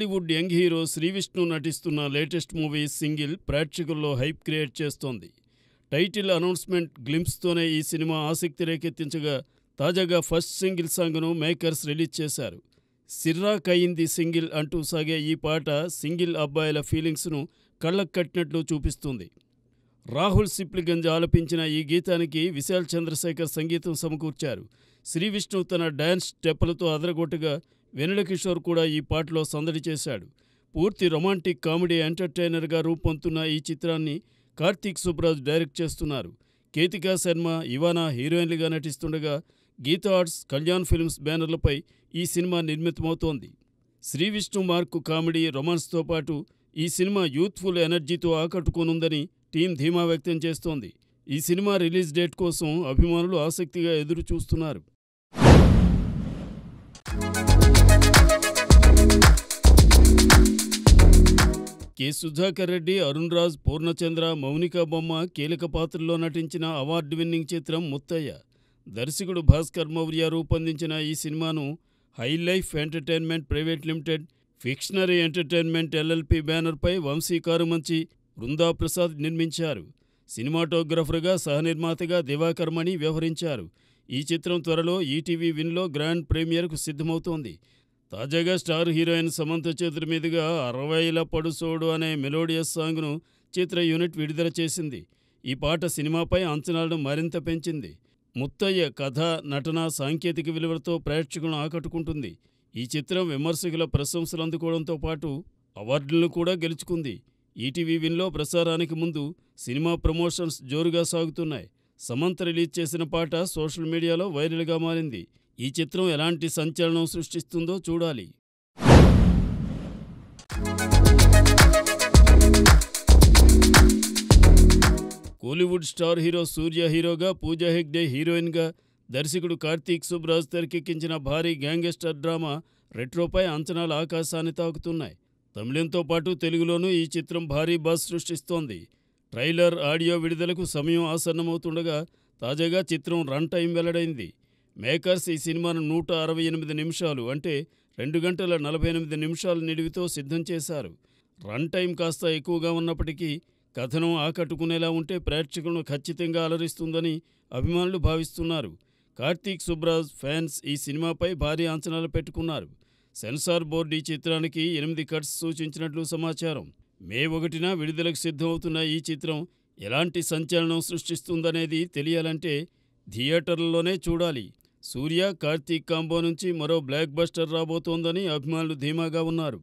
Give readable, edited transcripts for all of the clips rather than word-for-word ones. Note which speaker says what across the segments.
Speaker 1: Tollywood young hero Sri Vishnu నటిస్తున్న latest movie single ప్రేక్షకుల్లో hype create చేస్తోంది. టైటిల్ అనౌన్స్మెంట్ గ్లింప్స్తోనే ఈ సినిమా ఆసక్తి రేకెత్తించగా తాజాగా ఫస్ట్ సింగిల్ సాంగ్ను మేకర్స్ రిలీజ్ చేశారు. సిర్రాకయింది సింగిల్ అంటూ సాగే ఈ పాట సింగిల్ అబ్బాయిల ఫీలింగ్స్ను కళ్ళకు కట్టినట్లు చూపిస్తుంది. రాహుల్ సిప్లిగంజ్ ఆలపించిన ఈ గీతానికి విశాల్ చంద్రశేఖర్ సంగీతం సమకూర్చారు. శ్రీవిష్ణు తన డ్యాన్స్ స్టెప్పులతో అదరగొట్టగా వెన్నెల కిషోర్ కూడా ఈ పాటలో సందడి చేశాడు. పూర్తి రొమాంటిక్ కామెడీ ఎంటర్టైనర్గా రూపొందుతున్న ఈ చిత్రాన్ని కార్తీక్ సుబ్రాజ్ డైరెక్ట్ చేస్తున్నారు. కేతికా శర్మ, ఇవానా హీరోయిన్లుగా నటిస్తుండగా గీతా ఆర్ట్స్, కళ్యాణ్ ఫిల్మ్స్ బ్యానర్లపై ఈ సినిమా నిర్మితమవుతోంది. శ్రీవిష్ణు మార్కు కామెడీ, రొమాన్స్తో పాటు ఈ సినిమా యూత్ఫుల్ ఎనర్జీతో ఆకట్టుకోనుందని టీం ధీమా వ్యక్తం చేస్తోంది. ఈ సినిమా రిలీజ్ డేట్ కోసం అభిమానులు ఆసక్తిగా ఎదురు చూస్తున్నారు. కె. సుధాకర్ రెడ్డి, అరుణ్ రాజ్, పూర్ణచంద్ర, మౌనిక బొమ్మ కీలక పాత్రల్లో నటించిన అవార్డు విన్నింగ్ చిత్రం ముత్తయ్య. దర్శకుడు భాస్కర్ మౌర్య రూపొందించిన ఈ సినిమాను high life entertainment private limited, fictionary entertainment LLP బ్యానర్పై వంశీ కారుమంచి, బృందా ప్రసాద్ నిర్మించారు. సినిమాటోగ్రఫర్గా, సహనిర్మాతగా దివాకర్ మణి వ్యవహరించారు. ఈ చిత్రం త్వరలో ఈటీవీ విన్లో గ్రాండ్ ప్రీమియర్కు సిద్ధమవుతోంది. తాజాగా స్టార్ హీరోయిన్ సమంత చేతుల మీదుగా 60ల పడుసోడు అనే మెలోడియస్ సాంగ్ను చిత్ర యూనిట్ విడుదల చేసింది. ఈ పాట సినిమాపై అంచనాలను మరింత పెంచింది. ముత్తయ్య కథ, నటన, సాంకేతిక విలువలతో ప్రేక్షకులను ఆకట్టుకుంటుంది. ఈ చిత్రం విమర్శకుల ప్రశంసలు అందుకోవడంతో పాటు అవార్డులను కూడా గెలుచుకుంది. ఈటీవీ విన్లో ప్రసారానికి ముందు సినిమా ప్రమోషన్స్ జోరుగా సాగుతున్నాయి. సమంత రిలీజ్ చేసిన పాట సోషల్ మీడియాలో వైరల్గా మారింది. ఈ చిత్రం ఎలాంటి సంచలనం సృష్టిస్తుందో చూడాలి. కోలీవుడ్ స్టార్ హీరో సూర్య హీరోగా, పూజా హెగ్డే హీరోయిన్గా దర్శకుడు కార్తీక్ సుబ్రాజ్ తెరకెక్కించిన భారీ గ్యాంగ్స్టర్ డ్రామా రెట్రోపై అంచనాలు ఆకాశాన్ని తాకుతున్నాయి. తమిళంతో పాటు తెలుగులోనూ ఈ చిత్రం భారీ బజ్ సృష్టిస్తోంది. ట్రైలర్, ఆడియో విడుదలకు సమయం ఆసన్నమవుతుండగా తాజాగా చిత్రం రన్ టైం వెల్లడైంది. మేకర్స్ ఈ సినిమాను 168 నిమిషాలు అంటే 2 గంటల 48 నిమిషాల నిడివితో సిద్ధం చేశారు. రన్ టైం కాస్త ఎక్కువగా ఉన్నప్పటికీ కథనం ఆకట్టుకునేలా ఉంటే ప్రేక్షకులను ఖచ్చితంగా అలరిస్తుందని అభిమానులు భావిస్తున్నారు. కార్తీక్ సుబ్రాజ్ ఫ్యాన్స్ ఈ సినిమాపై భారీ అంచనాలు పెట్టుకున్నారు. సెన్సార్ బోర్డు ఈ చిత్రానికి 8 కట్స్ సూచించినట్లు సమాచారం. మే 1న విడుదలకు సిద్ధమవుతున్న ఈ చిత్రం ఎలాంటి సంచలనం సృష్టిస్తుందనేది తెలియాలంటే థియేటర్లలోనే చూడాలి. సూర్య, కార్తీక్ కాంబో నుంచి మరో బ్లాక్ బస్టర్ రాబోతోందని అభిమానులు ధీమాగా ఉన్నారు.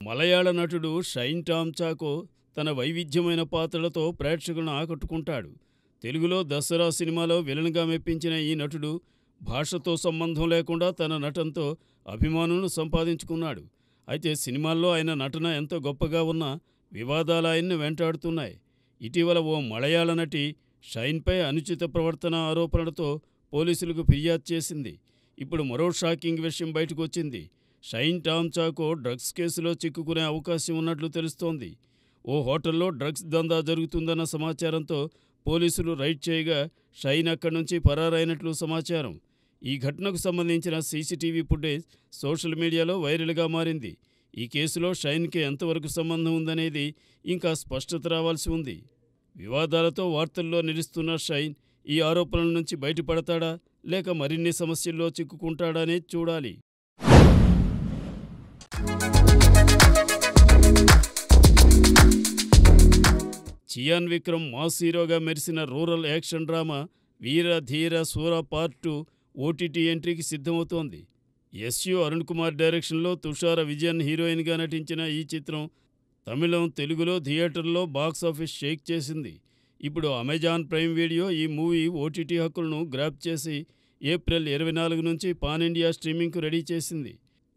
Speaker 1: మలయాళ నటుడు షైన్ టామ్ చాకో తన వైవిధ్యమైన పాత్రలతో ప్రేక్షకులను ఆకట్టుకుంటాడు. తెలుగులో దసరా సినిమాలో విలన్గా మెప్పించిన ఈ నటుడు భాషతో సంబంధం లేకుండా తన నటనతో అభిమానులను సంపాదించుకున్నాడు. అయితే సినిమాల్లో ఆయన నటన ఎంత గొప్పగా ఉన్నా వివాదాలు ఆయన్ను వెంటాడుతున్నాయి. ఇటీవల ఓ మలయాళ నటి షైన్పై అనుచిత ప్రవర్తన ఆరోపణలతో పోలీసులకు ఫిర్యాదు చేసింది. ఇప్పుడు మరో షాకింగ్ విషయం బయటకు వచ్చింది. షైన్ టామ్ చాకో డ్రగ్స్ కేసులో చిక్కుకునే అవకాశం ఉన్నట్లు తెలుస్తోంది. ఓ హోటల్లో డ్రగ్స్ దందా జరుగుతుందన్న సమాచారంతో పోలీసులు రైడ్ చేయగా షైన్ అక్కడి నుంచి పరారైనట్లు సమాచారం. ఈ ఘటనకు సంబంధించిన సీసీటీవీ ఫుటేజ్ సోషల్ మీడియాలో వైరల్గా మారింది. ఈ కేసులో షైన్కి ఎంతవరకు సంబంధం ఉందనేది ఇంకా స్పష్టత రావాల్సి ఉంది. వివాదాలతో వార్తల్లో నిలుస్తున్న షైన్ ఈ ఆరోపణల నుంచి బయటపడతాడా లేక మరిన్ని సమస్యల్లో చిక్కుకుంటాడా అనేది చూడాలి. చియాన్ విక్రమ్ మాస్ హీరోగా మెరిసిన రూరల్ యాక్షన్ డ్రామా వీర ధీర సూర పార్ట్ 2 ఓటీటీ ఎంట్రీకి సిద్ధమవుతోంది. ఎస్యు అరుణ్ కుమార్ డైరెక్షన్లో తుషార విజయన్ హీరోయిన్గా నటించిన ఈ చిత్రం తమిళం, తెలుగులో థియేటర్లో బాక్సాఫీస్ షేక్ చేసింది. ఇప్పుడు అమెజాన్ ప్రైమ్ వీడియో ఈ మూవీ ఓటీటీ హక్కులను గ్రాప్ చేసి ఏప్రిల్ 24 నుంచి పాన్ ఇండియా స్ట్రీమింగ్కు రెడీ చేసింది.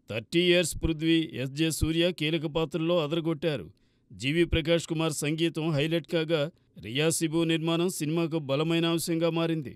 Speaker 1: 30 ఇయర్స్ పృథ్వీ, ఎస్జే సూర్య కీలక పాత్రల్లో అదరగొట్టారు. జీవి ప్రకాష్ కుమార్ సంగీతం హైలైట్ కాగా రియా సిబు నిర్మాణం సినిమాకు బలమైన అంశంగా మారింది.